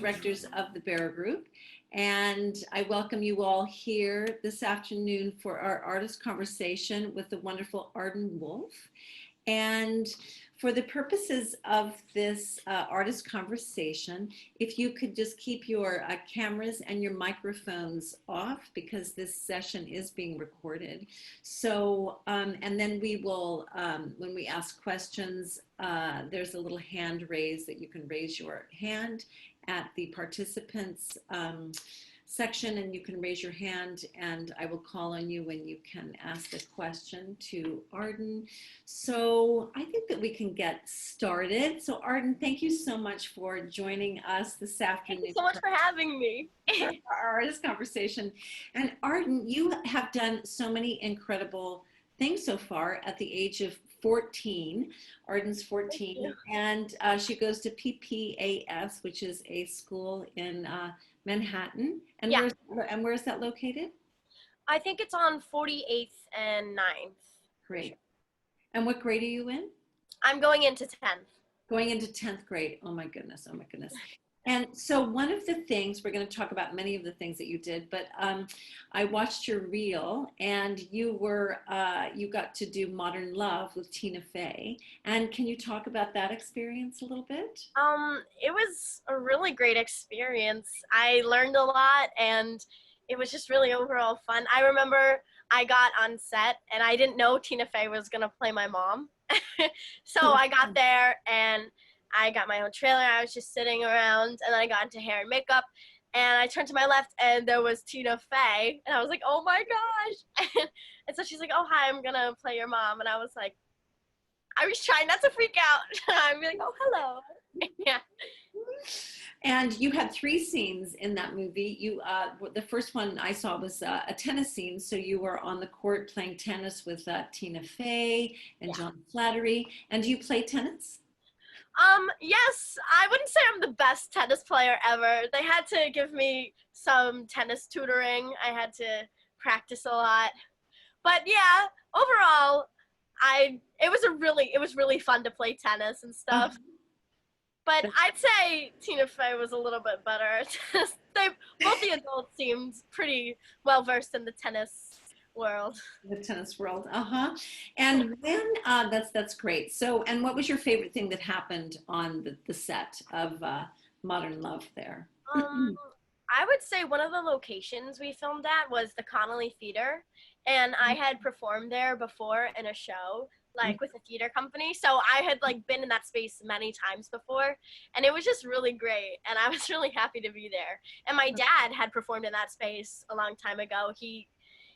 directors of the Barrow Group, and I welcome you all here this afternoon for our artist conversation with the wonderful Arden Wolfe. And for the purposes of this artist conversation, if you could just keep your cameras and your microphones off because this session is being recorded. So, and then we will, when we ask questions, there's a little hand raise that you can raise your hand at the participants section, and you can raise your hand and I will call on you when you can ask a question to Arden. So I think that we can get started. So Arden, thank you so much for joining us this afternoon. Thank you so much for having me. Our artist conversation. And Arden, you have done so many incredible things so far at the age of 14. Arden's 14, and she goes to PPAS, which is a school in Manhattan. And Yeah. where is that located? I think it's on 48th and 9th. Great. And what grade are you in? I'm going into 10th. Going into 10th grade. Oh my goodness. Oh my goodness. And so one of the things, we're going to talk about many of the things that you did, but I watched your reel, and you got to do Modern Love with Tina Fey. And can you talk about that experience a little bit? It was a really great experience. I learned a lot, and it was just really overall fun. I remember I got on set, and I didn't know Tina Fey was going to play my mom. So I got there, and I got my own trailer. I was just sitting around, and then I got into hair and makeup, and I turned to my left, and there was Tina Fey, and I was like, oh my gosh. And so she's like, oh, hi, I'm gonna play your mom. And I was like, I was trying not to freak out. I'm like, oh, hello. Yeah. And you had 3 scenes in that movie. The first one I saw was a tennis scene. So you were on the court playing tennis with Tina Fey and John Flattery. And do you play tennis? Yes, I wouldn't say I'm the best tennis player ever. They had to give me some tennis tutoring. I had to practice a lot. But yeah, overall, it was really fun to play tennis and stuff. But I'd say Tina Fey was a little bit better. Both the adults seemed pretty well versed in the tennis world. The tennis world. And when that's great. So, and what was your favorite thing that happened on the set of Modern Love there? I would say one of the locations we filmed at was the Connolly Theater, and I had performed there before in a show, like with a theater company. So I had like been in that space many times before, and it was just really great, and I was really happy to be there. And my dad had performed in that space a long time ago.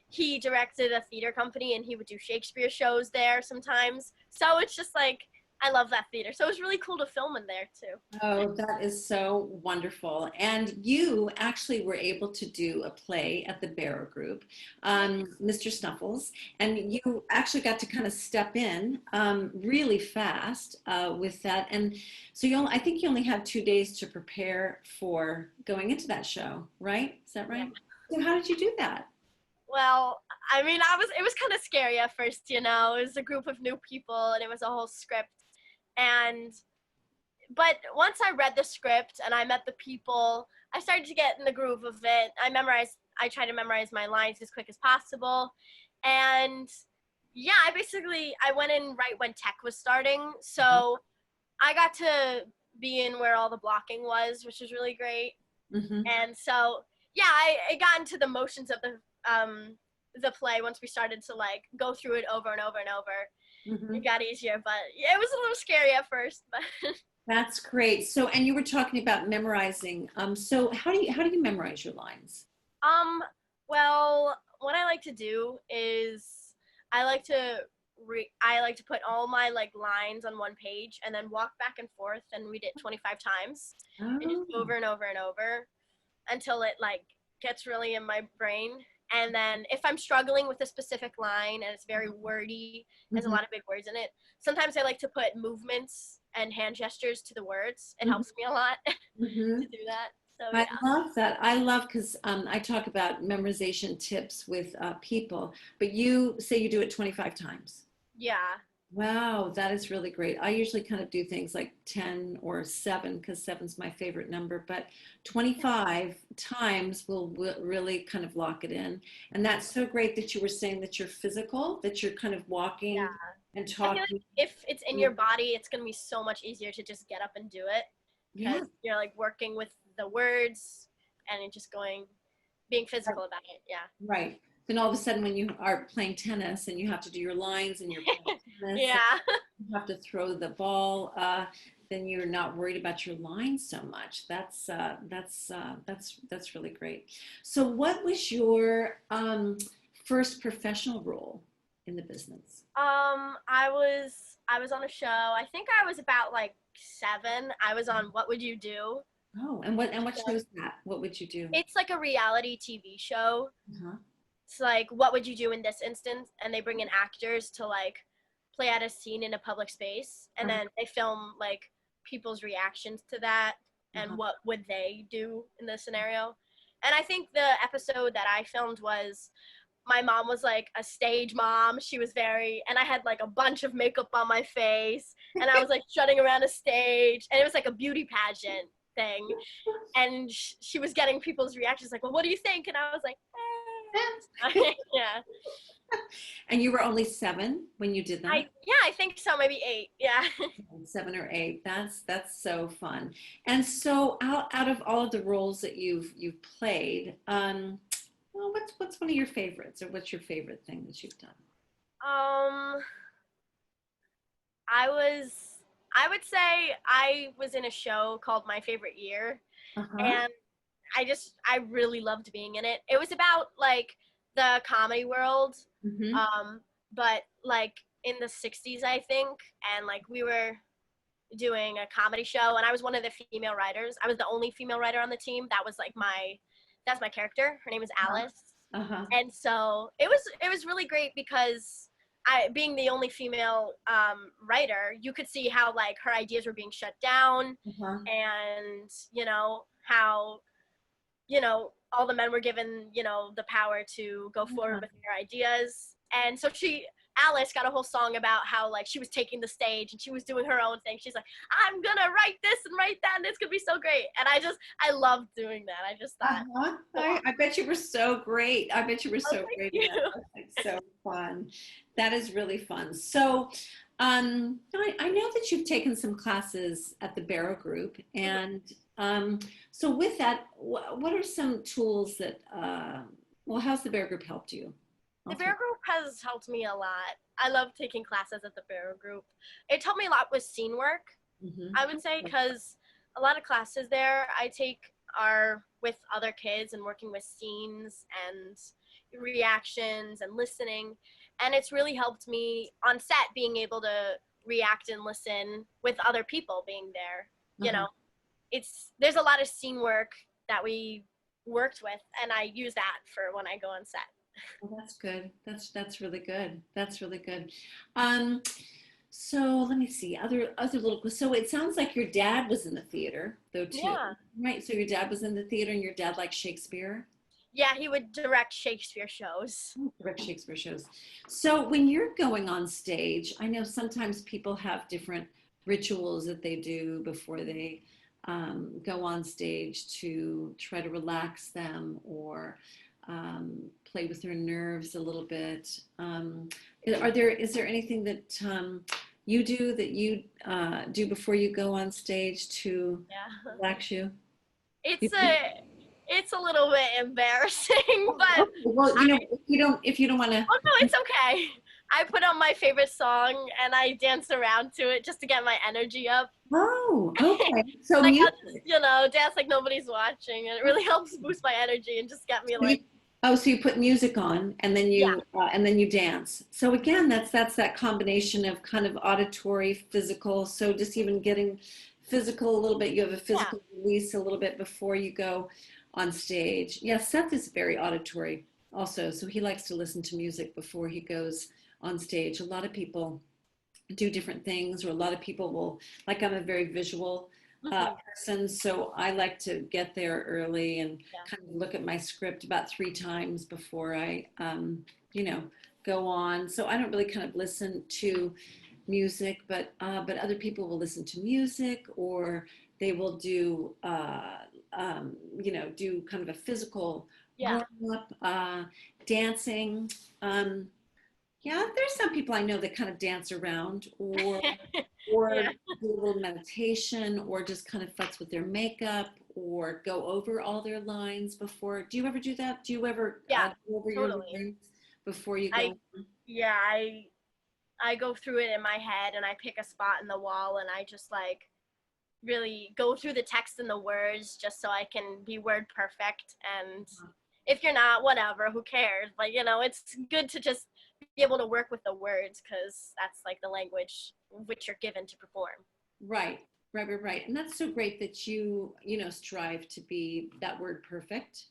He directed a theater company, and he would do Shakespeare shows there sometimes. So it's just like, I love that theater. So it was really cool to film in there too. Oh, that is so wonderful. And you actually were able to do a play at the Barrow Group, Mr. Snuffles, and you actually got to kind of step in really fast with that. And so I think you only had 2 days to prepare for going into that show, right? Is that right? Yeah. So how did you do that? Well, I mean, it was kind of scary at first, you know. It was a group of new people, and it was a whole script. But once I read the script and I met the people, I started to get in the groove of it. I tried to memorize my lines as quick as possible. And yeah, I went in right when tech was starting. So I got to be in where all the blocking was, which was really great. And so, yeah, I got into the motions of the play once we started to like go through it over and over and over. It got easier, but yeah, it was a little scary at first. But that's great. So, and you were talking about memorizing. So how do you memorize your lines? Well, what I like to do is I like to put all my like lines on one page and then walk back and forth and read it 25 times and just over and over and over until it like gets really in my brain. And then if I'm struggling with a specific line and it's very wordy, there's a lot of big words in it, sometimes I like to put movements and hand gestures to the words. It helps me a lot to do that. So, yeah. I love that. I love because I talk about memorization tips with people, but you say you do it 25 times. Yeah. Wow, that is really great. I usually kind of do things like 10 or 7 because seven's my favorite number, but 25 times will really kind of lock it in. And that's so great that you were saying that you're physical, that you're kind of walking Yeah. and I feel like talking. if it's in your body, it's gonna be so much easier to just get up and do it Yeah, because you're like working with the words and it just going, being physical about it. Yeah. right. Then all of a sudden when you are playing tennis and you have to do your lines and you're playing tennis, Yeah. you have to throw the ball, then you're not worried about your line so much. That's really great. So, what was your first professional role in the business? I was on a show. I think I was about like 7. I was on What Would You Do? Oh, and what show is that? What would you do? It's like a reality TV show. Uh-huh. It's like what would you do in this instance? And they bring in actors to like play out a scene in a public space, and Uh-huh. then they film like people's reactions to that and Uh-huh. what would they do in this scenario. And I think the episode that I filmed was my mom was like a stage mom. She was very, and I had like a bunch of makeup on my face, and I was like strutting around a stage, and it was like a beauty pageant thing. And she was getting people's reactions like, well, what do you think? And I was like, yeah. And you were only 7 when you did that? I think so, maybe 8. Yeah. 7 or 8. That's so fun. And so out of all of the roles that you've played, well, what's one of your favorites, or what's your favorite thing that you've done? um I was I would say I was in a show called My Favorite Year, Uh-huh. and I really loved being in it. It was about like the comedy world, Mm-hmm. um but like in the 60s, I think, and like we were doing a comedy show, and I was one of the female writers. I was the only female writer on the team. That's my character. Her name is Uh-huh. Alice. Uh-huh. And so it was really great because I, being the only female writer, you could see how like her ideas were being shut down, Uh-huh. and how all the men were given the power to go forward Uh-huh. with their ideas. And so Alice got a whole song about how like she was taking the stage and she was doing her own thing. She's like, I'm gonna write this and write that, and it's gonna be so great. And I loved doing that. I just thought, Uh-huh. wow. I bet you were so great. I bet you were Oh, so thank great in you. that. That's like so fun. That is really fun. So, I know that you've taken some classes at the Barrow group, and so with that, what are some tools that, well, how's the Barrow group helped you? The I'll throw. Bear Group has helped me a lot. I love taking classes at the Bear Group. It taught me a lot with scene work, Mhm. I would say, because a lot of classes there I take are with other kids and working with scenes and reactions and listening. And it's really helped me on set being able to react and listen with other people being there. You Uh-huh. know, there's a lot of scene work that we worked with, and I use that for when I go on set. Well, that's good. That's really good. That's really good. Um, so let me see. Other little. So it sounds like your dad was in the theater though too, Yeah. right? So your dad was in the theater, and your dad likes Shakespeare. Yeah, he would direct Shakespeare shows. Direct Shakespeare shows. So when you're going on stage, I know sometimes people have different rituals that they do before they go on stage to try to relax them or play with their nerves a little bit. Is there anything that you do that you do before you go on stage to Yeah. relax you? It's a little bit embarrassing, but Well, I if you don't want to. oh no, it's okay. I put on my favorite song and I dance around to it just to get my energy up. Oh, okay. So Like I'll just, music. dance like nobody's watching, and it really helps boost my energy and just get me So like, so you put music on yeah, and then you dance. So again, that's that combination of kind of auditory, physical. So just even getting physical a little bit. You have a yeah, physical release a little bit before you go on stage. Yeah, Seth is very auditory also. So he likes to listen to music before he goes on stage. A lot of people do different things, or a lot of people will, like, I'm a very visual hmm, person, so I like to get there early and yeah, kind of look at my script about 3 times before I, you know, go on. So I don't really kind of listen to music, but other people will listen to music, or they will do do kind of a physical Yeah. warm up, dancing. Um, yeah, there's some people I know that kind of dance around, or Yeah. do a little meditation, or just kind of futz with their makeup, or go over all their lines before. Do you ever do that? Do you ever Yeah, go over your totally. lines before you I go? yeah, I go through it in my head and I pick a spot in the wall and I just like really go through the text and the words just so I can be word perfect. And if you're not, whatever, who cares? But it's good to just be able to work with the words because that's like the language which you're given to perform. Right, right. And that's so great that you strive to be that word perfect.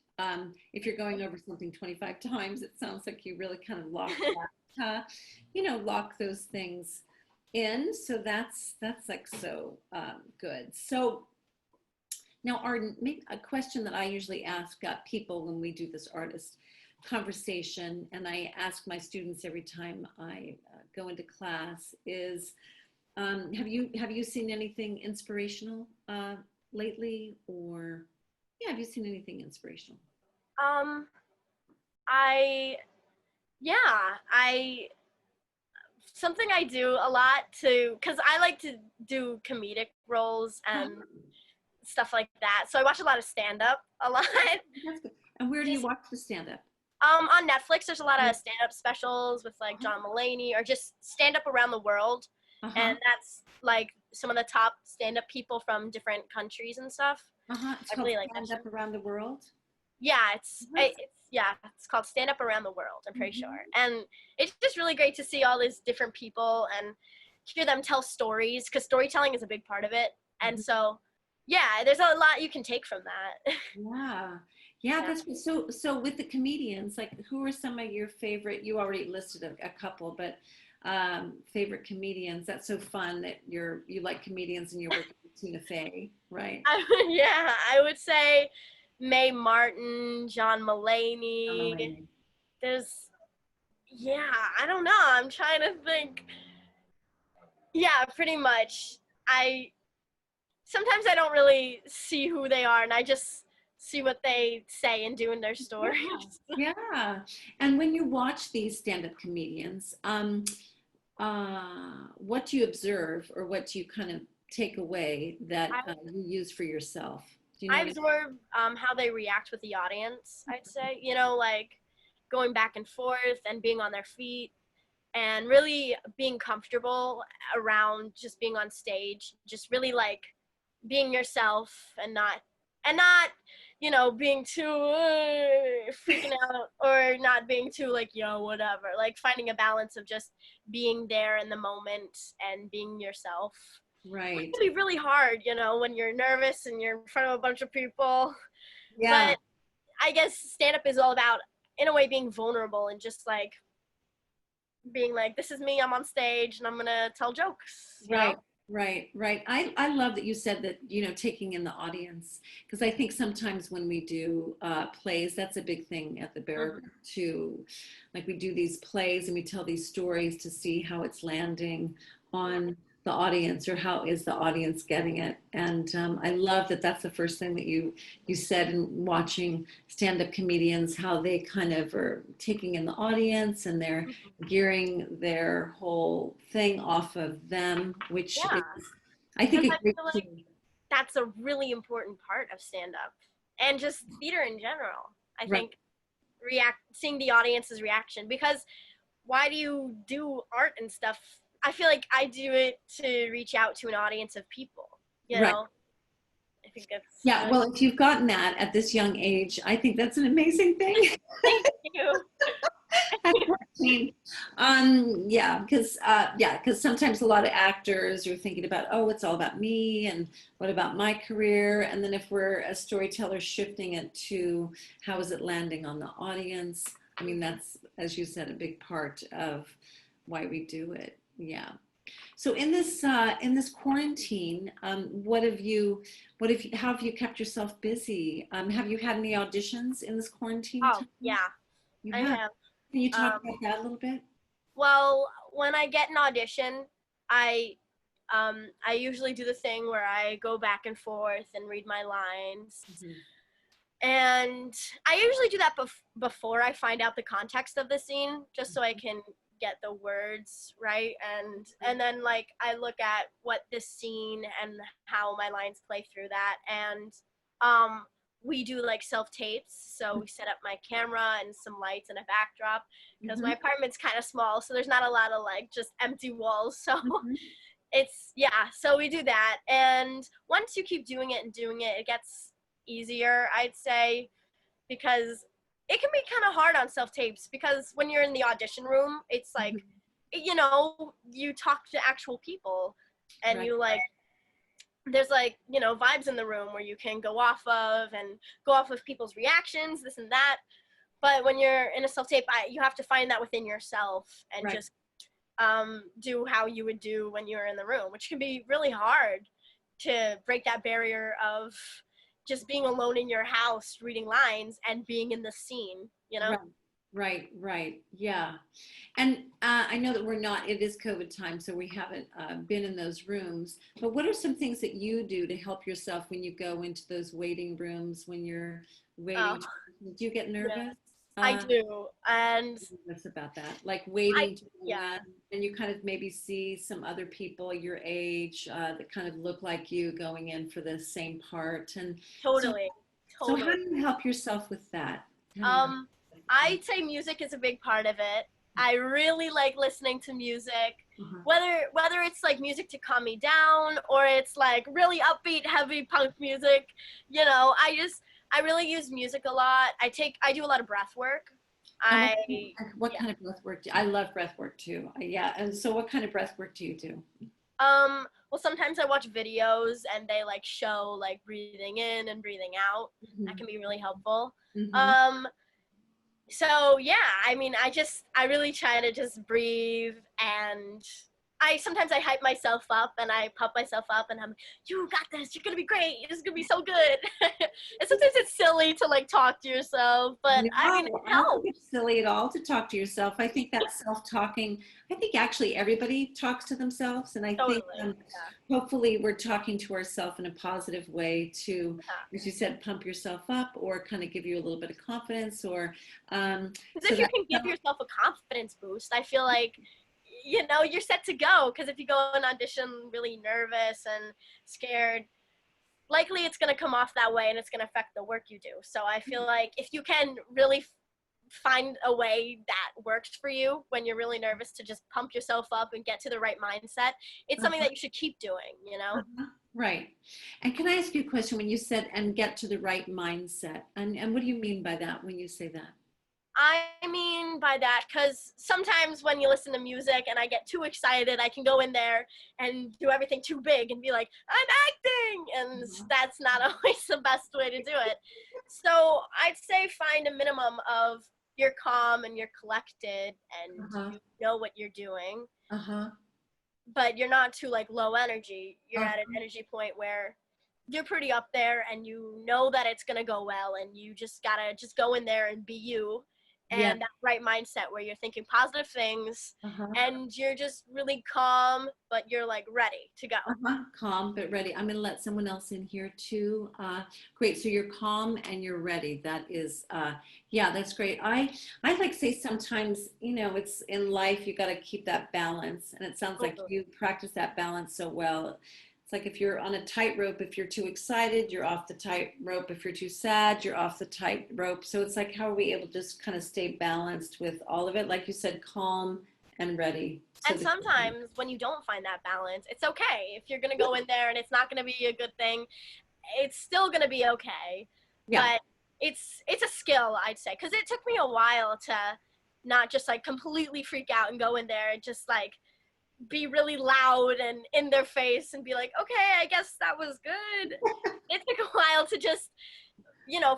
If you're going over something 25 times, it sounds like you really kind of lock those things in. So that's like so good. So now, Arden, maybe a question that I usually ask people when we do this artist conversation, and I ask my students every time I go into class, is have you seen anything inspirational lately, or yeah, have you seen anything inspirational? um, I yeah, I something I do a lot to because I like to do comedic roles Oh, and stuff like that. So I watch a lot of stand up a lot. that's good. And where do you Just watch the stand up? on Netflix there's a lot of stand up specials with like John Mulaney or just stand up around the world. Uh-huh. And that's like some of the top stand up people from different countries and stuff. Uh-huh. It's I called really like that Stand show. Up Around the World. Yeah, That's, it's called Stand Up Around the World, I'm pretty mhm. sure. And it's just really great to see all these different people and hear them tell stories because storytelling is a big part of it. And so yeah, there's a lot you can take from that. Yeah. Yeah, Yeah. that's good. So with the comedians, like who are some of your favorite? You already listed a couple, but favorite comedians. That's so fun that you like comedians and you're working with Tina Fey, right? Yeah, I would say Mae Martin, John I'm Mulaney. Elaine. There's, yeah, I don't know. I'm trying to think. Yeah, pretty much. I sometimes I don't really see who they are, and I just see what they say and do in their Yeah, stories. yeah. And when you watch these stand-up comedians, what do you observe, or what do you kind of take away that I, you use for yourself? Do you know I what I mean? absorb how they react with the audience. I'd say, like going back and forth and being on their feet and really being comfortable around just being on stage, just really like being yourself and not being too freaking out or not being too like whatever, like finding a balance of just being there in the moment and being yourself, which Right. can be really hard when you're nervous and you're in front of a bunch of people. Yeah. But I guess stand up is all about in a way being vulnerable and just like being like, this is me, I'm on stage and I'm gonna tell jokes. Right, right. I love that you said that, taking in the audience, because I think sometimes when we do plays, that's a big thing at the Barrow Mm-hmm. too. Like we do these plays and we tell these stories to see how it's landing on the audience, or how is the audience getting it. And I love that that's the first thing that you said in watching stand-up comedians, how they kind of are taking in the audience and they're gearing their whole thing off of them, which is, Yeah, I think, because a I great feel tool. like that's a really important part of stand up and just theater in general. I Right. think seeing the audience's reaction, because why do you do art and stuff? I feel like I do it to reach out to an audience of people, you Right. know? I think that's Yeah. really Well, if you've gotten that at this young age, I think that's an amazing thing. thank you. At 14. Because sometimes a lot of actors are thinking about, oh, it's all about me, and what about my career? And then if we're a storyteller, shifting it to how is it landing on the audience? I mean, that's, as you said, a big part of why we do it. Yeah. So in this quarantine, how have you kept yourself busy? Have you had any auditions in this quarantine Oh, time? yeah, You I have. have. Can you talk Um, about that a little bit? well, when I get an audition, I usually do the thing where I go back and forth and read my lines. Mhm. And I usually do that before I find out the context of the scene, just so I can get the words right. And then like I look at what this scene and how my lines play through that. And we do like self tapes, so we set up my camera and some lights and a backdrop because my apartment's kind of small, so there's not a lot of like just empty walls. So Mhm. it's, yeah, so we do that. And once you keep doing it and doing it, it gets easier, I'd say, because it can be kind of hard on self tapes, because when you're in the audition room, it's like, you talk to actual people, and Right. you like, there's like, vibes in the room where you can go off of and go off of people's reactions, this and that. But when you're in a self tape, you have to find that within yourself and Right. just do how you would do when you're in the room, which can be really hard to break that barrier of just being alone in your house reading lines and being in the scene. Right. Right. Right. Yeah. And I know that it is COVID time, so we haven't been in those rooms. But what are some things that you do to help yourself when you go into those waiting rooms, when you're Oh, waiting? Do you get yeah, nervous? I Uh, do. And nervous about that, like I, waiting to go yeah, in, and you kind of maybe see some other people your age that kind of look like you going in for the same part. And so, totally, so how totally. do you help yourself with that? How do you help Um, yourself I'd say music is a big part of it. I really like listening to music, with that? whether it's like music to calm me down or it's like really upbeat, heavy punk music. I really use music a lot. I do a lot of breath work. And I what Yeah. kind of breath work I love breath work too. Yeah. And so what kind of breath work do you do? Well, sometimes I watch videos and they like show like breathing in and breathing out. That can Hmm. be really helpful. Hmm. Um, so yeah, I mean, I really try to just breathe, and I hype myself up and I pump myself up and you got this, you're gonna be great, this is gonna be so good. And sometimes it's silly to like talk to yourself, but I mean, it No, I don't think helps. it's silly at all to talk to yourself. I think that self-talking, I think actually everybody talks to themselves. And I think Totally. hopefully we're talking to ourselves in a positive way to, Yeah. as you said, pump yourself up or kind of give you a little bit of confidence or Because so if you that, can give yourself a confidence boost, I feel like you're set to go. Because if you go and audition really nervous and scared, likely it's going to come off that way and it's going to affect the work you do. So I feel like if you can really find a way that works for you when you're really nervous to just pump yourself up and get to the right mindset, it's something uh-huh, that you should keep doing. uh-huh, right. And can I ask you a question when you said and get to the right mindset? And what do you mean by that when you say that? I mean by that, because sometimes when you listen to music and I get too excited, I can go in there and do everything too big and be like, I'm acting! And Uh-huh. that's not always the best way to do it. So I'd say find a minimum of you're calm and you're collected and Uh-huh. you know what you're doing, Uh-huh. but you're not too like low energy. You're Uh-huh. at an energy point where you're pretty up there and you know that it's gonna go well, and you just gotta just go in there and be you, Yeah. and that right mindset where you're thinking positive things Uh-huh. and you're just really calm, but you're like ready to go. Uh-huh. Calm but ready. I'm going to let someone else in here too. Great. So you're calm and you're ready. That is, yeah, that's great. I like to say sometimes, it's in life, you got to keep that balance. And it sounds like Totally. you practice that balance so well. It's like if you're on a tightrope, if you're too excited, you're off the tightrope. If you're too sad, you're off the tightrope. So it's like, how are we able to just kind of stay balanced with all of it? Like you said, calm and ready. So And sometimes when you don't find that balance, it's okay. If you're gonna go in there and it's not gonna be a good thing, it's still gonna be okay. yeah. But it's a skill, I'd say, because it took me a while to not just like completely freak out and go in there and just like be really loud and in their face and be like, okay, I guess that was good. It took a while to just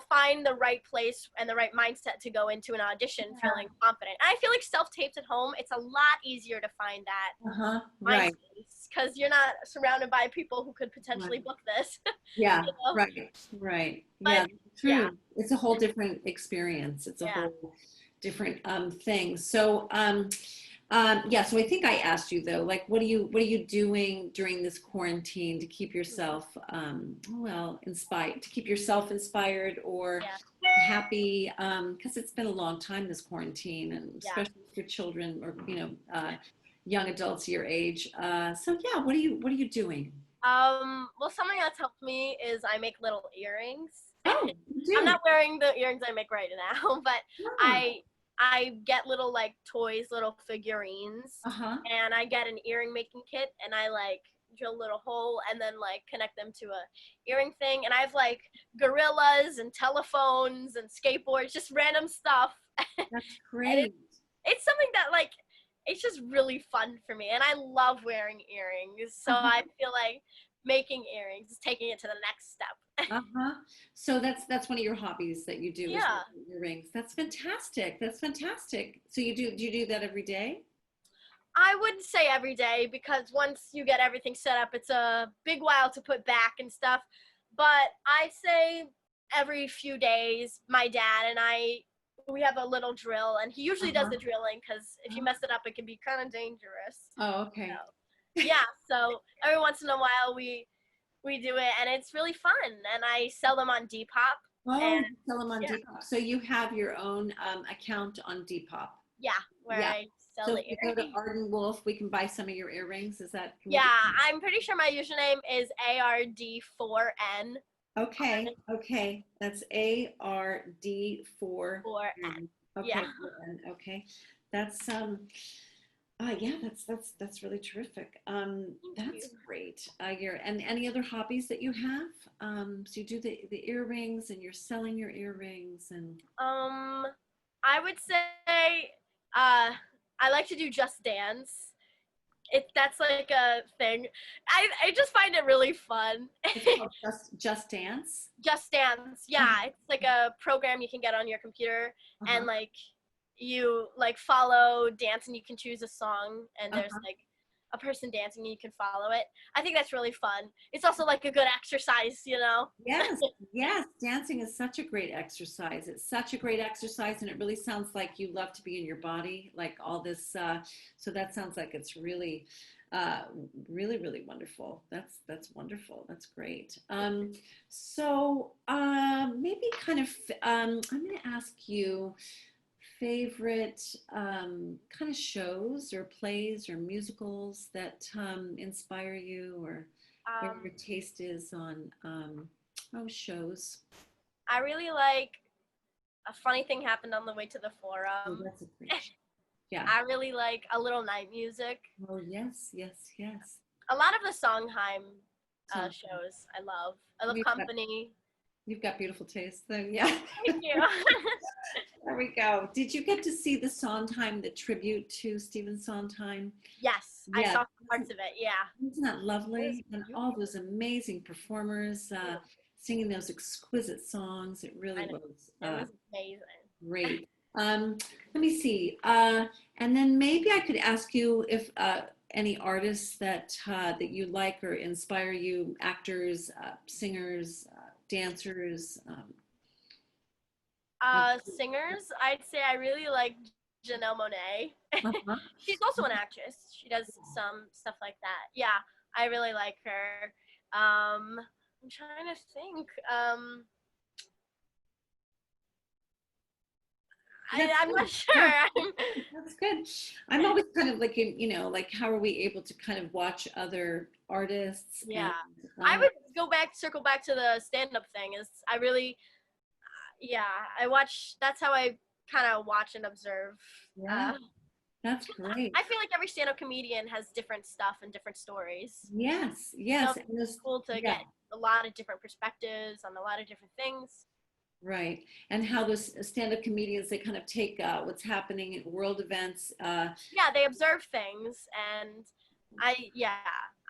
find the right place and the right mindset to go into an audition feeling confident. And I feel like self-tapes at home, it's a lot easier to find that Uh-huh. mind Right. space because you're not surrounded by people who could Right. potentially book this. Yeah, you know? right, right. But Yeah, yeah, true. It's a whole different experience. It's a yeah. whole different thing. So, Yeah, so I think I asked you though, like, what are you doing during this quarantine to keep yourself, well, inspired, to keep yourself inspired or Yeah, happy? Because it's been a long time, this quarantine, and yeah. especially for children or young adults your age. So yeah, what are you doing? Well, something that's helped me is I make little earrings. Oh, you I'm do. not wearing the earrings I make right now, but Oh, I I get little like toys, little figurines, uh-huh. and I get an earring making kit, and I like drill a little hole and then like connect them to a earring thing, and I have like gorillas and telephones and skateboards, just random stuff, and That's it's great. it's something that like it's just really fun for me, and I love wearing earrings, so I Uh-huh. feel like making earrings is taking it to the next step. Uh-huh. So that's one of your hobbies that you do is Yeah. making earrings. That's fantastic. That's fantastic. So do you do that every day? I wouldn't say every day because once you get everything set up, it's a big while to put back and stuff. But I say every few days, my dad and I, we have a little drill, and he usually does Uh-huh. the drilling because if you mess it up, it can be kind of dangerous. Oh, So okay. yeah, so every once in a while we do it, and it's really fun. And I sell them on Depop, Oh, and you sell them on yeah, Depop. So you have your own account on Depop. yeah, where Yeah. I sell So the if we go to earrings. Arden Wolf, we can buy some of your earrings. Is that, can we Yeah, do I'm pretty sure my username is ARD4N. that? Okay. Okay. That's ARD4. 4N. Yeah. Okay. 4N. Okay. That's yeah, that's really terrific. Thank you. That's great. You're and any other hobbies that you have? So you do the earrings and you're selling your earrings and Um, I would say uh, I like to do Just Dance. That's like a thing. I just find it really fun. it's called Just Dance. Just Dance, Uh-huh. yeah, it's like a program you can get on your computer, and Uh-huh. like you like follow dance, and you can choose a song, and there's Uh-huh. like a person dancing, and you can follow it. I think that's really fun. It's also like a good exercise, you know. Yes, yes, dancing is such a great exercise. It's such a great exercise, and it really sounds like you love to be in your body, like all this. So that sounds like it's really, uh, really wonderful. That's wonderful. That's great. Maybe kind of, I'm going to ask you favorite kind of shows or plays or musicals that inspire you, or where um, your taste is on shows. I really like a funny thing happened on the way to the Oh, forum. that's a great show. Yeah. I really like a little night music. Oh, yes, yes, yes. A lot of the Sondheim So shows I love. I love you've got, Company. you've got beautiful taste. So yeah, Thank you. there we go. Did you get to see the Sondheim, the tribute to Stephen Sondheim? Yes, I Yeah, saw parts of it. Yeah, isn't that it was lovely? And all beautiful. those amazing performers singing those exquisite songs. It really I know was it was amazing. great. Let me see. And then maybe I could ask you if any artists that you like or inspire you, actors, singers, dancers. Singers, I'd say I really like Janelle Monáe. Uh-huh. She's also an actress. She does some stuff like that. Yeah, I really like her. I'm trying to think. That's I'm good. not Yeah, sure. that's good. I'm always kind of like, like how are we able to kind of watch other artists and Yeah, I uh, would circle back to the stand-up thing. Is I really, yeah, I watch. That's how I kind of watch and observe. yeah, Uh, that's great. I feel like every stand-up comedian has different stuff and different stories. Yes, So yes. it's And this, cool to yeah, get a lot of different perspectives on a lot of different things. right. And how those stand-up comedians, they kind of take what's happening at world events. Yeah, they observe things, and yeah,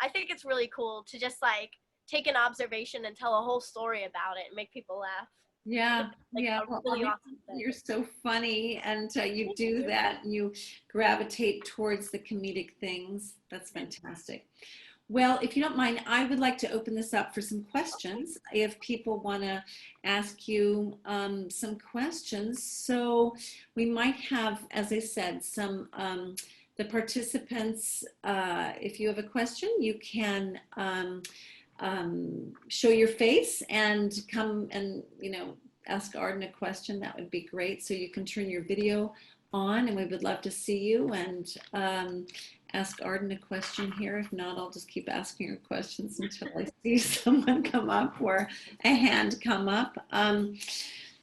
I think it's really cool to just like take an observation and tell a whole story about it and make people laugh. I Yeah, think that's like yeah. a Well, really obviously awesome thing. you're so funny, and you Thank do you. that, and you gravitate towards the comedic things. That's fantastic. Well, if you don't mind, I would like to open this up for some questions if people want to ask you some questions. So we might have, as I said, some the participants, if you have a question, you can show your face and come and, ask Arden a question. That would be great. So you can turn your video on and we would love to see you and ask Arden a question here. If not, I'll just keep asking her questions until I see someone come up or a hand come up.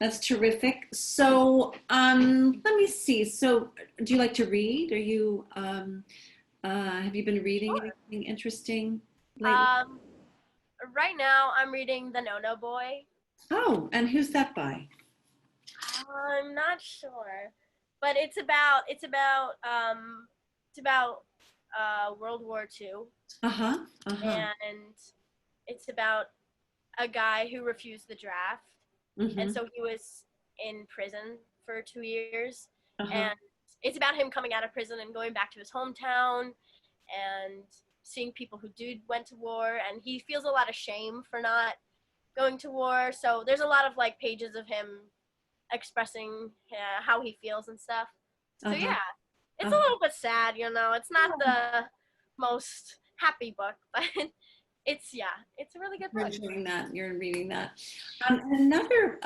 That's terrific. So let me see. So do you like to read? Are you, have you been reading anything interesting lately? Right now I'm reading The No-No Boy. Oh, and who's that by? I'm not sure, but it's about World War II, Uh-huh, uh-huh. and it's about a guy who refused the draft, and Mm-hmm. so he was in prison for 2 years, Uh-huh. and it's about him coming out of prison and going back to his hometown and seeing people who went to war, and he feels a lot of shame for not going to war. So there's a lot of like pages of him expressing how he feels and stuff. So Uh-huh. yeah, it's a Uh-huh. little bit sad, It's not the most happy book, but it's a really good You're book. enjoying that. You're reading that. Another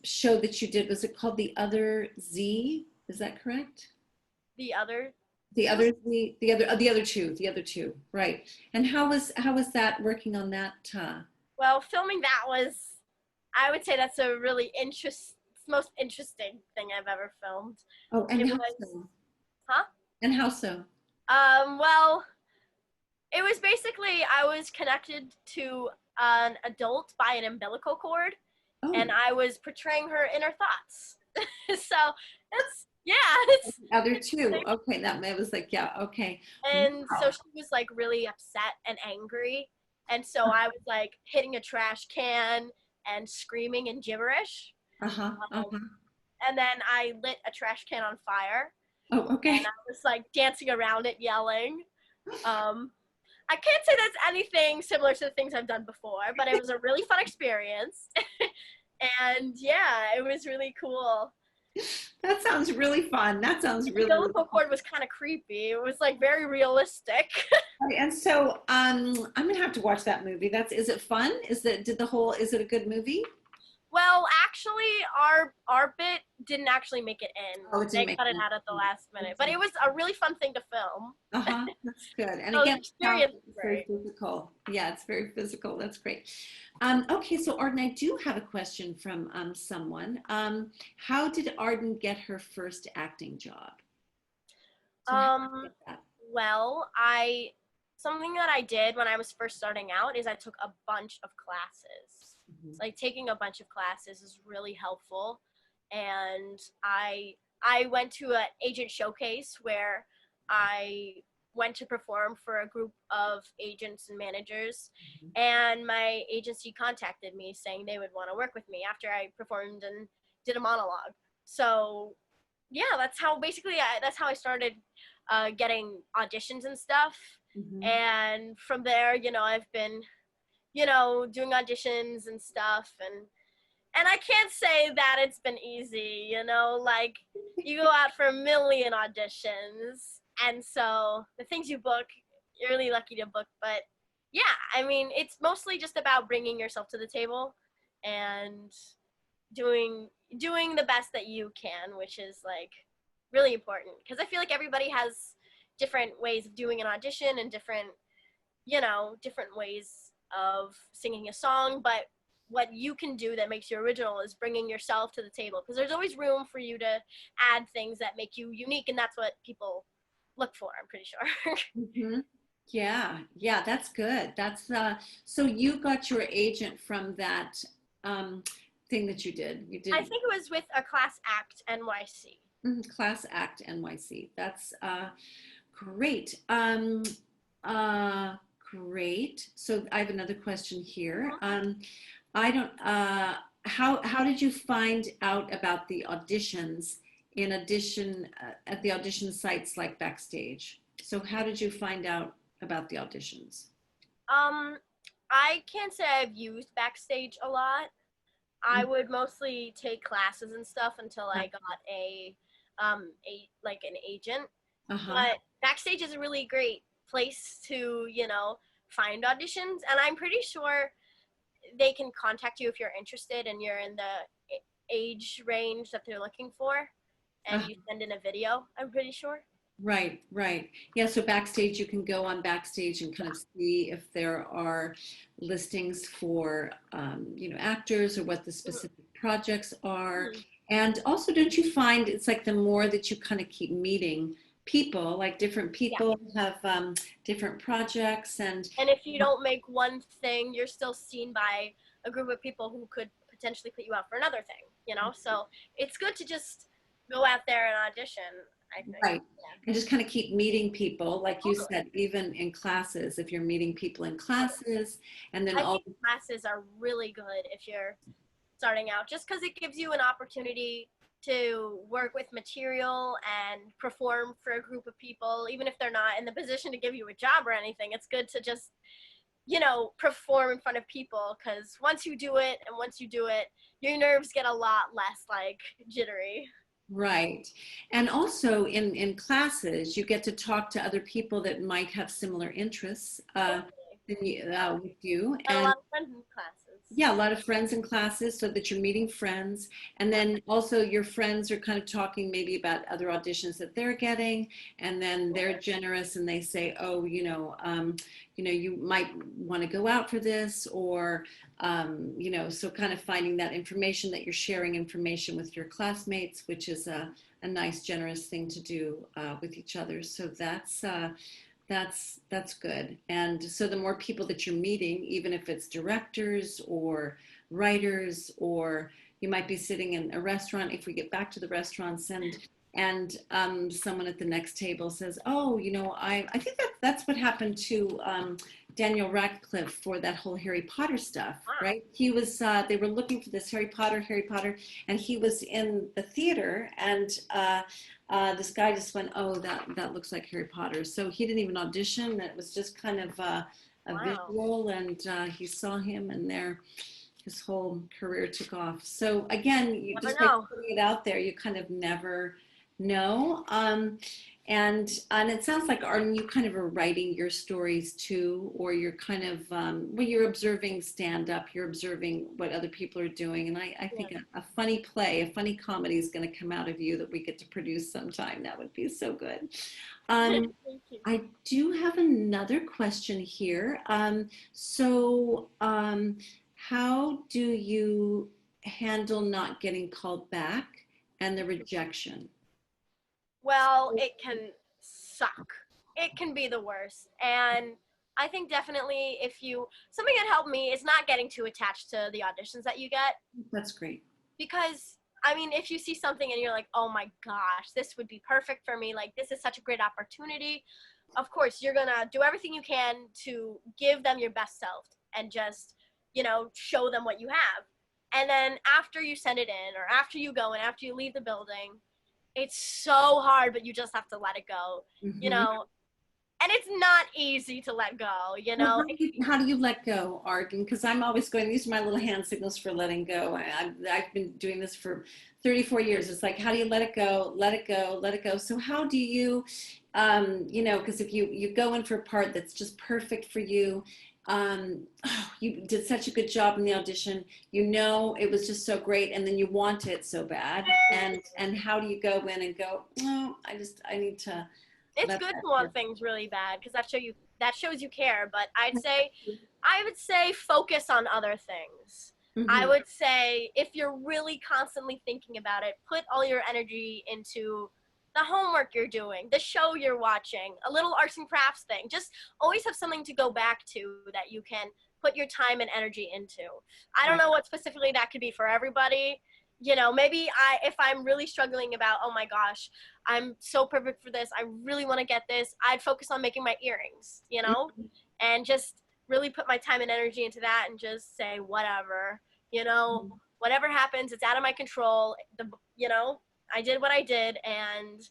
show that you did, was it called The Other Z? Is that correct? The other The two, other Z, the other two, right? And how was that working on that? well, filming that was, I would say that's a really most interesting thing I've ever filmed. Oh, and It how was, so? huh? And how so? Well, it was basically I was connected to an adult by an umbilical cord, and Oh, I was portraying her inner thoughts. So it's the other two. interesting. Okay, that was like, yeah, okay. And so Wow. she was like really upset and angry, and so I was like hitting a trash can and screaming in gibberish. Uh-huh. Um, Uh-huh. and then I lit a trash can on fire, Oh, and okay. I was like dancing around it, yelling. Um, I can't say that's anything similar to the things I've done before, but it was a really fun experience. And yeah, it was really cool. That sounds really fun. That sounds The really, really umbilical cord was kind of creepy. It was like very realistic. fun. And so I'm gonna have to watch that movie. Is it fun? Is it a good movie? Well, actually, our bit didn't actually make it in. Oh, it didn't They make cut it sense. out at the last minute, but it was a really fun thing to film. Uh-huh. That's good. And So the again, how experience was it's very great. physical. Yeah, it's very physical. That's great. Okay, so Arden, I do have a question from someone. How did Arden get her first acting job? So how did you Um, get that? well, I something that I did when I was first starting out is I took a bunch of classes. Mhm. Like taking a bunch of classes is really helpful, and I went to an agent showcase where I went to perform for a group of agents and managers, Mhm. and my agency contacted me saying they would want to work with me after I performed and did a monologue. So yeah, that's how I started getting auditions and stuff. Mhm. And from there, I've been, doing auditions and stuff, and I can't say that it's been easy, like you go out for a million auditions, and so the things you book, you're really lucky to book. But yeah, I mean, it's mostly just about bringing yourself to the table and doing the best that you can, which is like really important because I feel like everybody has different ways of doing an audition and different ways of singing a song, but what you can do that makes you original is bringing yourself to the table because there's always room for you to add things that make you unique, and that's what people look for, I'm pretty sure. Mhm. Yeah, yeah, that's good. So you got your agent from that um, thing that you did. You I did think it was with a class act NYC. Class Act NYC. That's great. Great. So I have another question here. I don't. How did you find out about the auditions? In addition, at the audition sites like Backstage. So how did you find out about the auditions? um I can't say I've used Backstage a lot. I would mostly take classes and stuff until I got a like an agent. Uh-huh. But backstage is a really great place to, find auditions. And I'm pretty sure they can contact you if you're interested and you're in the age range that they're looking for, and Uh-huh. you send in a video, I'm pretty sure. Right, right. Yeah, so Backstage, you can go on Backstage and kind of see if there are listings for, actors or what the Mhm. specific projects are. Mhm. And also, don't you find it's like the more that you kind of keep meeting people, like different Yeah. people have different projects and And if you don't make one thing, you're still seen by a group of people who could potentially put you out for another thing. So it's good to just go out there and audition, I think. right. Yeah. And just kind of keep meeting people, like you Totally. said, even in classes, if you're meeting people in Totally. classes, and then I all think classes are really good if you're starting out, just because it gives you an opportunity to work with material and perform for a group of people, even if they're not in the position to give you a job or anything. It's good to just, perform in front of people, because once you do it, your nerves get a lot less like jittery. right. And also in classes, you get to talk to other people that might have similar interests Totally. with you. Got a And lot of friends in classes. yeah, a lot of friends in classes so that you're meeting friends. And Yeah. then also your friends are kind of talking maybe about other auditions that they're getting. And then they're generous and they say, oh, you might want to go out for this or, so kind of finding that information that you're sharing information with your classmates, which is a nice, generous thing to do with each other. So that's good. And so the more people that you're meeting, even if it's directors or writers, or you might be sitting in a restaurant, if we get back to the restaurants and someone at the next table says, oh, I think that's what happened to Daniel Radcliffe for that whole Harry Potter stuff, Wow. right? He was, they were looking for this Harry Potter, and he was in the theater and this guy just went, oh, that looks like Harry Potter. So he didn't even audition. It was just kind of a Wow. visual, and he saw him, and there, his whole career took off. So again, you Never just by know. putting it out there, you kind of never know. And it sounds like Arden, you kind of are writing your stories too, or you're kind of when you're observing stand up, you're observing what other people are doing. And I Yeah. think a funny play, a funny comedy is going to come out of you that we get to produce sometime. That would be so good. Um, Thank you. I do have another question here. How do you handle not getting called back and the rejection? Well, it can suck. It can be the worst. And I think definitely something that helped me is not getting too attached to the auditions that you get. That's great. Because, I mean, if you see something and you're like, oh my gosh, this would be perfect for me, like, this is such a great opportunity, of course, you're gonna do everything you can to give them your best self and just, show them what you have. And then after you send it in, or after you go and after you leave the building, it's so hard, but you just have to let it go, you Hmm. know. And it's not easy to let go, you Well, know. how do you let go, Arden? Because I'm always going, these are my little hand signals for letting go. I've been doing this for 34 years. It's like, how do you let it go, let it go, let it go? So how do you, because if you go in for a part that's just perfect for you, oh, you did such a good job in the audition, it was just so great, and then you want it so bad. And how do you go in and go, no, I need to It's let good that to go. want things really bad because that shows you care. But I would say focus on other things. I Hmm. would say if you're really constantly thinking about it, put all your energy into the homework you're doing, the show you're watching, a little arts and crafts thing. Just always have something to go back to that you can put your time and energy into. I don't Right. know what specifically that could be for everybody. Maybe if I'm really struggling about, oh my gosh, I'm so perfect for this, I really want to get this, I'd focus on making my earrings, and just really put my time and energy into that and just say, whatever, whatever happens, it's out of my control. I did what I did, and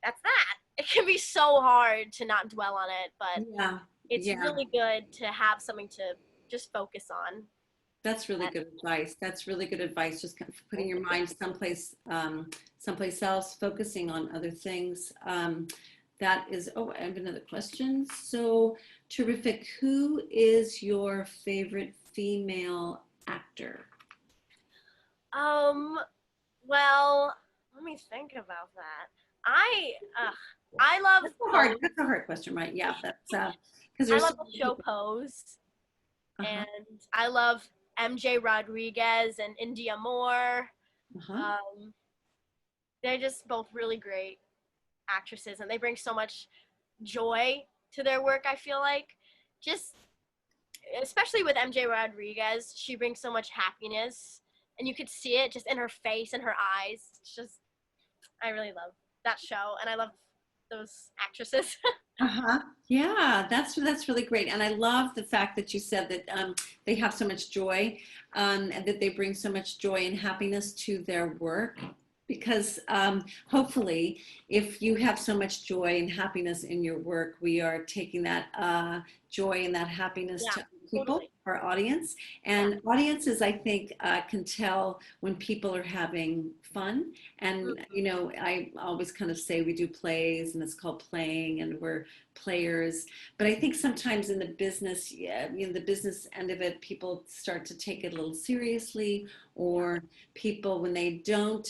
that's that. It can be so hard to not dwell on it, but Yeah, it's yeah, really good to have something to just focus on. that's really That, good advice. That's really good advice. Just kind of putting thank your you. mind someplace else, focusing on other things. that is, oh, I have another question. So terrific. Who is your favorite female actor? Um, well, let me think about that. I uh, I love Pose. That's a hard question, right? Yeah, that's because I there's so love the many show people. Pose, Uh-huh. and I love MJ Rodriguez and India Moore. Uh-huh. Um, they're just both really great actresses, and they bring so much joy to their work. I feel like, just especially with MJ Rodriguez, she brings so much happiness, and you could see it just in her face and her eyes. It's just, I really love that show, and I love those actresses. Uh-huh. Yeah, that's really great. And I love the fact that you said that they have so much joy, and that they bring so much joy and happiness to their work. Because hopefully, if you have so much joy and happiness in your work, we are taking that joy and that happiness Yeah, to other people, totally. our audience. Yeah. And audiences, I think, can tell when people are having fun. And, Mhm. I always kind of say we do plays and it's called playing and we're players. But I think sometimes in the business, yeah, the business end of it, people start to take it a little seriously, Yeah, or people, when they don't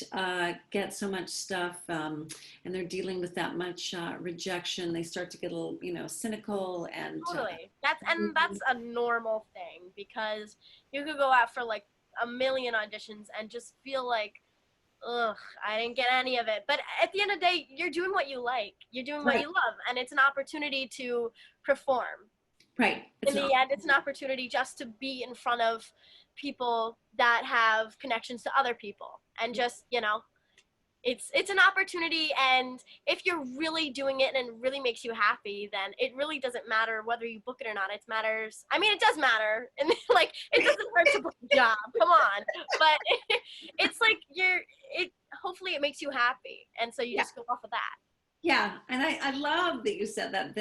get so much stuff, and they're dealing with that much rejection, they start to get a little, cynical and totally. That's a normal thing because you could go out for like a million auditions and just feel like, ugh, I didn't get any of it. But at the end of the day, you're doing what you like. You're doing what right, you love, and it's an opportunity to perform. right. It's In an the end, it's an opportunity just to be in front of people that have connections to other people, and just it's an opportunity. And if you're really doing it and it really makes you happy, then it really doesn't matter whether you book it or not. It matters, I mean, it does matter, and like it doesn't hurt to book a job, come on. But it's like it hopefully it makes you happy, and so you yeah. just go off of that. Yeah, and I love that you said that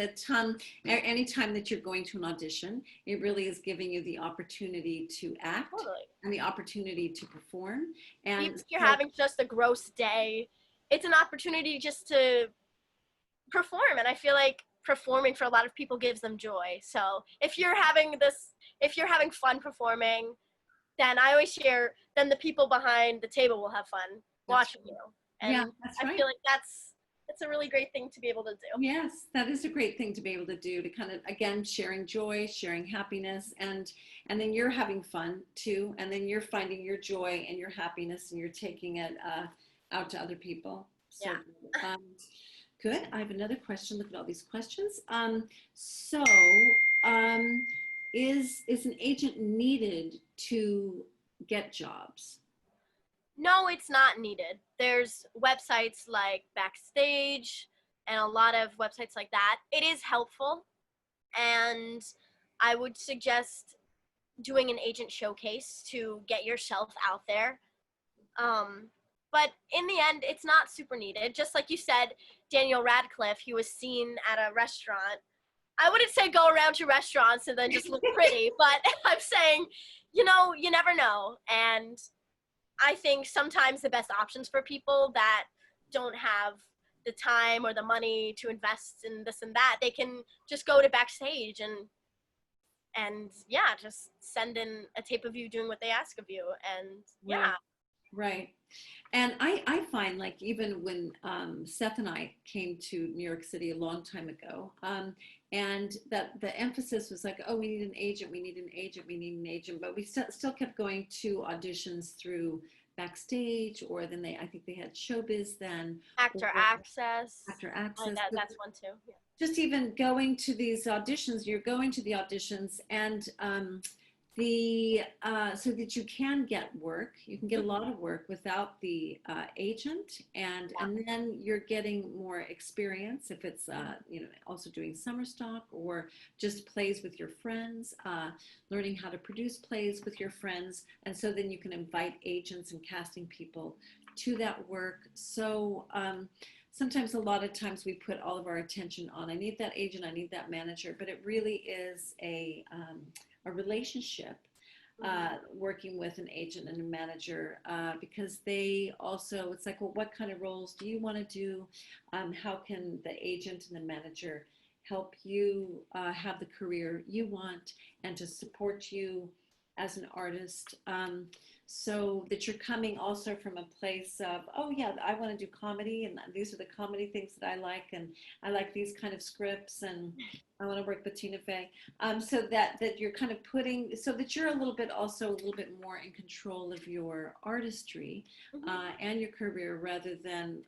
anytime that you're going to an audition, it really is giving you the opportunity to act Totally. and the opportunity to perform. Even And if you're so, having just a gross day, it's an opportunity just to perform. And I feel like performing for a lot of people gives them joy. So if you're having fun performing, then I always share, then the people behind the table will have fun that's watching you. yeah, And that's I right. feel like that's a really great thing to be able to do. Yes, that is a great thing to be able to do, to kind of, again, sharing joy, sharing happiness, and then you're having fun too, and then you're finding your joy and your happiness, and you're taking it out to other people. So Yeah. good. I have another question. Look at all these questions. So um, is an agent needed to get jobs? No, it's not needed. There's websites like Backstage and a lot of websites like that. It is helpful, and I would suggest doing an agent showcase to get yourself out there. Um, but in the end, it's not super needed. Just like you said, Daniel Radcliffe, he was seen at a restaurant. I wouldn't say go around to restaurants and then just look pretty, but I'm saying, you never know. And I think sometimes the best options for people that don't have the time or the money to invest in this and that, they can just go to Backstage and yeah, just send in a tape of you doing what they ask of you. And Right. yeah. Right. And I find, like, even when Seth and I came to New York City a long time ago, and that the emphasis was like, oh, we need an agent, we need an agent, we need an agent, but we still kept going to auditions through Backstage, or then I think they had Showbiz then, Actor or Access. After Access. That's one too. Yeah. Just even going to these auditions, you're going to the auditions, and the so that you can get work, you can get a lot of work without the agent, and then you're getting more experience if it's also doing summer stock or just plays with your friends, learning how to produce plays with your friends, and so then you can invite agents and casting people to that work. So sometimes, a lot of times, we put all of our attention on, I need that agent, I need that manager, but it really is a relationship working with an agent and a manager because they also, it's like, well, what kind of roles do you want to do? How can the agent and the manager help you have the career you want and to support you as an artist? So that you're coming also from a place of, oh yeah, I want to do comedy and these are the comedy things that I like, and I like these kind of scripts, and I want to work with Tina Fey. So that you're kind of putting, so that you're a little bit also a little bit more in control of your artistry and your career, rather than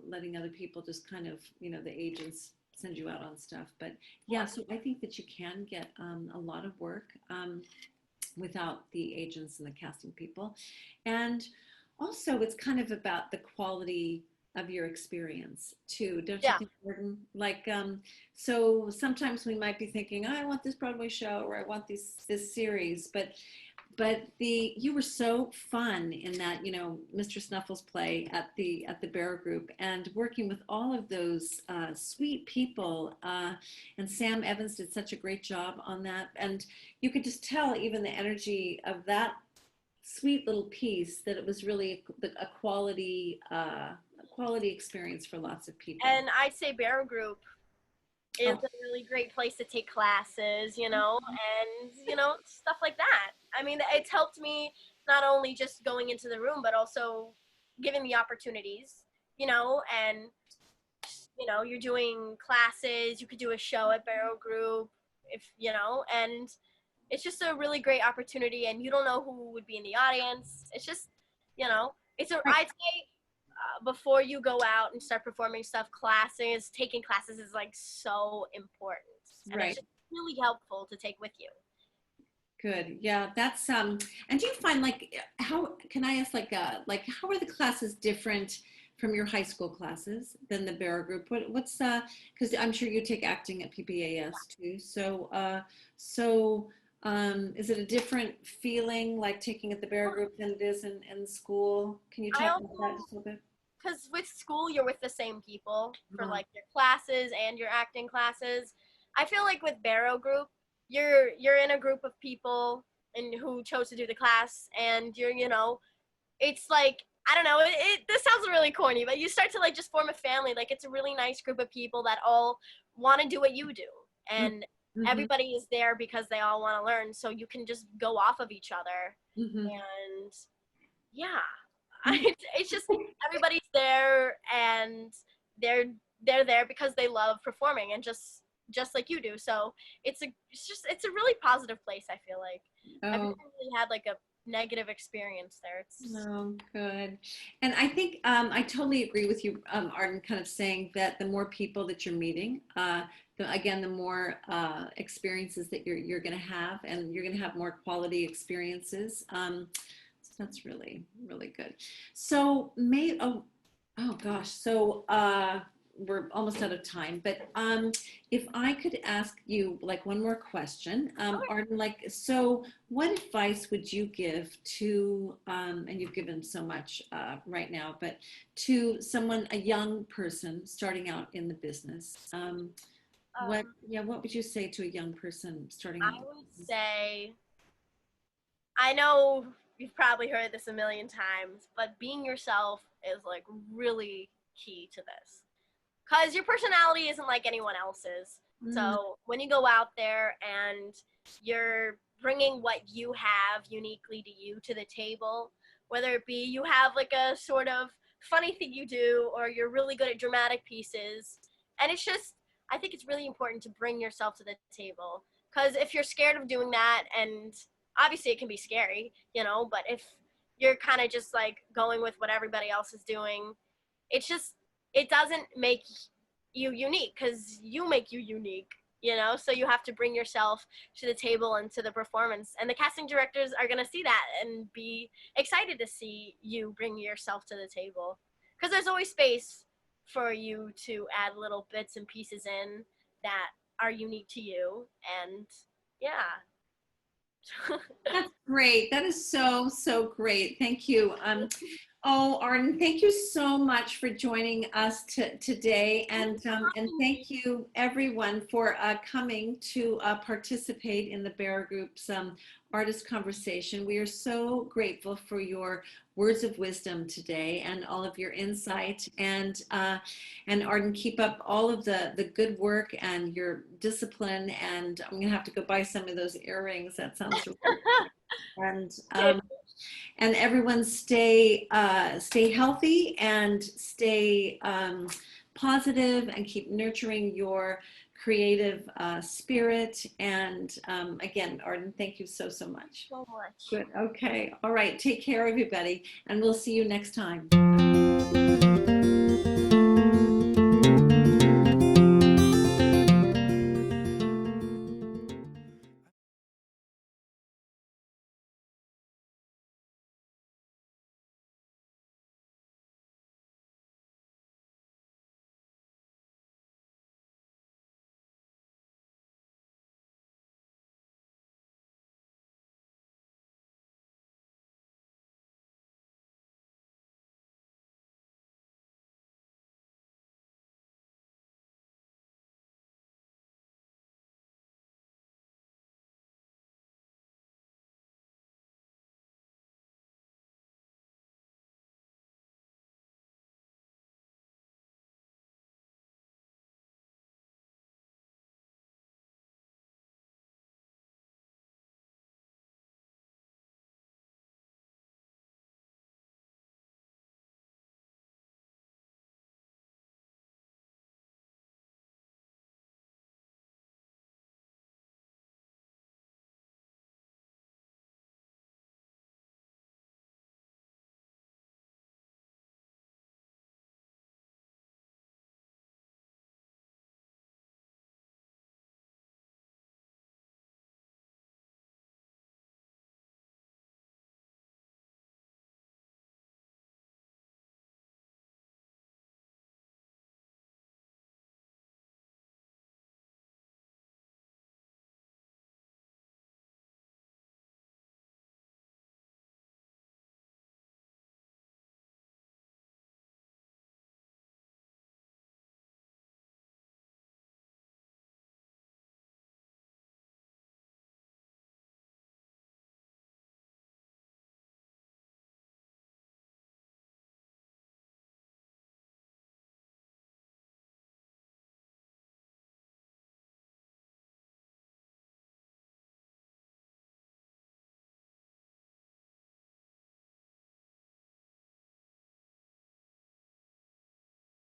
letting other people just kind of, the agents send you out on stuff. But yeah, so I think that you can get a lot of work without the agents and the casting people. And also, it's kind of about the quality of your experience too, don't you Yeah. think, Gordon? Like, so sometimes we might be thinking, oh, I want this Broadway show, or I want this series, but you were so fun in that, Mr. Snuffles play at the Barrow Group, and working with all of those sweet people, and Sam Evans did such a great job on that, and you could just tell even the energy of that sweet little piece, that it was really a quality experience for lots of people. And I'd say Barrow Group is Oh, a really great place to take classes, and, stuff like that. I mean, it's helped me not only just going into the room, but also giving me opportunities, and, you're doing classes, you could do a show at Barrow Group, and it's just a really great opportunity, and you don't know who would be in the audience. It's just, I'd say before you go out and start performing stuff, taking classes is like so important, and it's right. just really helpful to take with you. Good. Yeah, that's and do you find, like, how can I ask, like how are the classes different from your high school classes than the Barrow Group? What's because I'm sure you take acting at PBAS too. So is it a different feeling like taking at the Barrow Group than it is in school? Can you I talk about that also, just a little bit? because with school you're with the same people for Uh, like your classes and your acting classes. I feel like with Barrow Group, you're in a group of people and who chose to do the class, and it's like, I don't know, this sounds really corny, but you start to like just form a family. Like, it's a really nice group of people that all want to do what you do, and mm-hmm, everybody is there because they all want to learn, so you can just go off of each other. mm-hmm. And yeah, it's just everybody's there, and they're they're there because they love performing, and just like you do. So it's a really positive place. I feel like I've Oh, never really had like a negative experience there. It's no, good. And I think I totally agree with you, Arden, kind of saying that the more people that you're meeting, again, the more experiences that you're going to have, and you're going to have more quality experiences. So that's really, really good. So oh gosh, so we're almost out of time, but if I could ask you like one more question, Arden, like, so what advice would you give to, and you've given so much right now, but to someone, a young person starting out in the business, what would you say to a young person starting I out? would say, I know you've probably heard this a million times, but being yourself is like really key to this. Because your personality isn't like anyone else's. Mm, So when you go out there and you're bringing what you have uniquely to you to the table, whether it be you have like a sort of funny thing you do, or you're really good at dramatic pieces, and it's just, I think it's really important to bring yourself to the table. Because if you're scared of doing that, and obviously it can be scary, but if you're kind of just like going with what everybody else is doing, it's just, it doesn't make you unique, because you make you unique, so you have to bring yourself to the table and to the performance, and the casting directors are going to see that and be excited to see you bring yourself to the table, because there's always space for you to add little bits and pieces in that are unique to you. And yeah. that's great. That is so, so great. Thank you. Oh, Arden, thank you so much for joining us today, and thank you everyone for coming to participate in the Barrow Group's artist conversation. We are so grateful for your words of wisdom today and all of your insight. And Arden, keep up all of the good work and your discipline. And I'm gonna have to go buy some of those earrings. That sounds really good. And and everyone stay healthy and stay positive and keep nurturing your creative spirit. And again, Arden, thank you so much. So much. Good. Okay. All right. Take care, everybody, and we'll see you next time.